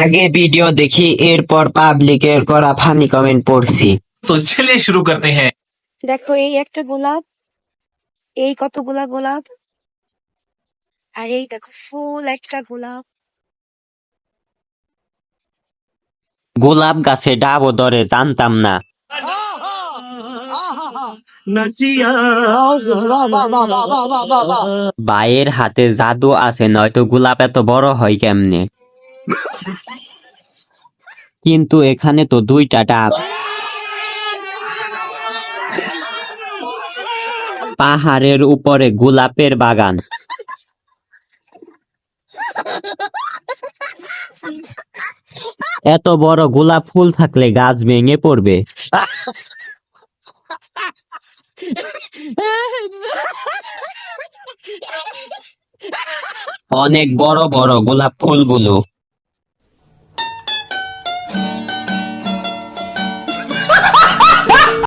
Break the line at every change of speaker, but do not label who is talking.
আগে ভিডিও দেখি, এরপর পাবলিকের করা ফানি কমেন্ট পড়ছি।
तो चलिए शुरू करते हैं।
দেখো এই একটা গোলাপ, এই কতগুলা গোলাপ, আর এই দেখো ফুল একটা গোলাপ।
গোলাপ গাছে ডাবও ধরে, জানতাম না। ভাইয়ের হাতে জাদু আছে, নয়তো গোলাপ এত বড় হয় কেমনে? কিন্তু এখানে তো 2টা ডাব। পাহাড়ের উপরে গোলাপের বাগান। এত বড় গোলাপ ফুল থাকলে গাছ ভেঙে পড়বে। অনেক বড় বড় গোলাপ ফুলগুলো।